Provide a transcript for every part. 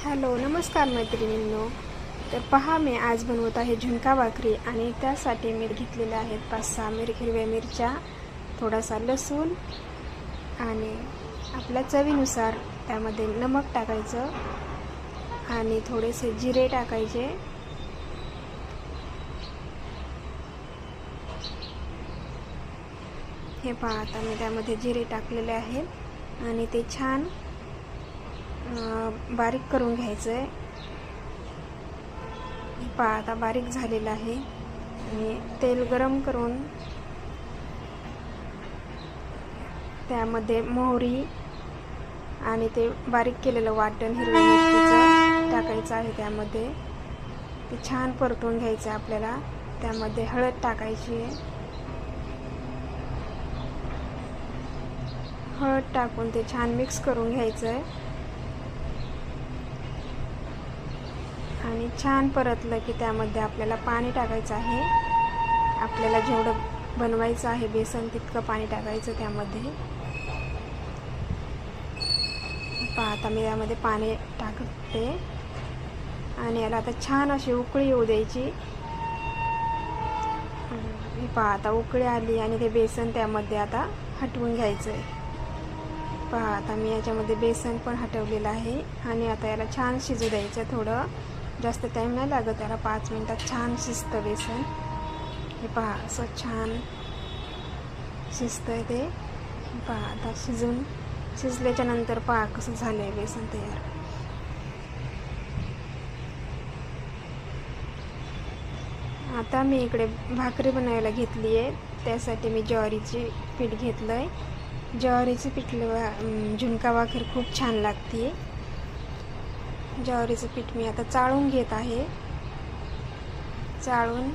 Hello, नमस्कार मैत्रिणींनो. तर पहा, मी आज बनवत आहे झुणका भाकरी आणि त्यासाठी मी घेतलेल्या आहेत 5-6 हिरव्या मिरच्या, थोडासा लसूण आणि आपल्या चवीनुसार त्यामध्ये नमक टाकायचं आणि थोडेसे जिरे टाकायचे. हे पहा, आता मी त्यामध्ये जिरे टाकलेले आहेत आणि ते छान बारीक करून घ्यायचं आहे. पहा, आता बारीक झालेलं आहे आणि तेल गरम करून त्यामध्ये मोहरी आणि ते बारीक केलेलं वाटण हिरव्या मिरचीचं टाकायचं आहे. त्यामध्ये ते छान परतून घ्यायचं आपल्याला. त्यामध्ये हळद टाकायची आहे. हळद टाकून ते छान मिक्स करून घ्यायचं आहे आणि छान परतलं की त्यामध्ये आपल्याला पाणी टाकायचं आहे. आपल्याला जेवढं बनवायचं आहे बेसन तितकं पाणी टाकायचं त्यामध्ये. पहा, आता मी यामध्ये पाणी टाकते आणि याला आता छान अशी उकळी येऊ द्यायची. पहा, आता उकळी आली आणि ते बेसन त्यामध्ये आता हटवून घ्यायचं आहे. पहा, आता मी याच्यामध्ये बेसन पण हटवलेलं आहे आणि आता याला छान शिजू द्यायचं. थोडं जास्त टाईम नाही लागत याला, 5 मिनिटात छान शिजतं बेसन. हे पहा, असं छान शिजतंय ते. पहा, आता शिजल्याच्या नंतर पहा कसं झालं आहे बेसन तयार. आता मी इकडे भाकरी बनवायला घेतली आहे. त्यासाठी मी ज्वारीचे पीठ घेतलं आहे. ज्वारीचे पीठ झुणका भाकर खूप छान लागते. ज्वारीचं पीठ मी आता चाळून घेत आहे. चाळून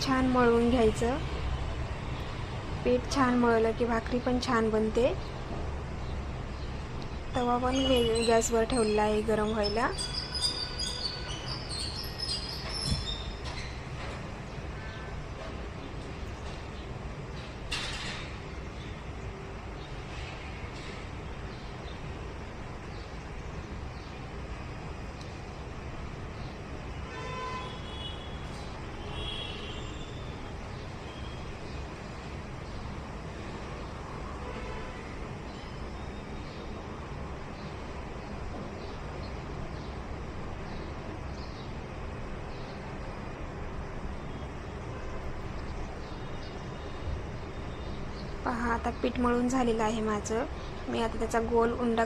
छान मळून घ्यायचं. पीठ छान मळलं की भाकरी पण छान बनते. तवा पण गॅसवर ठेवलेला आहे गरम व्हायला. पहा, आता पीठ मळून झालेलं आहे माझं. मी आता त्याचा गोल उंडा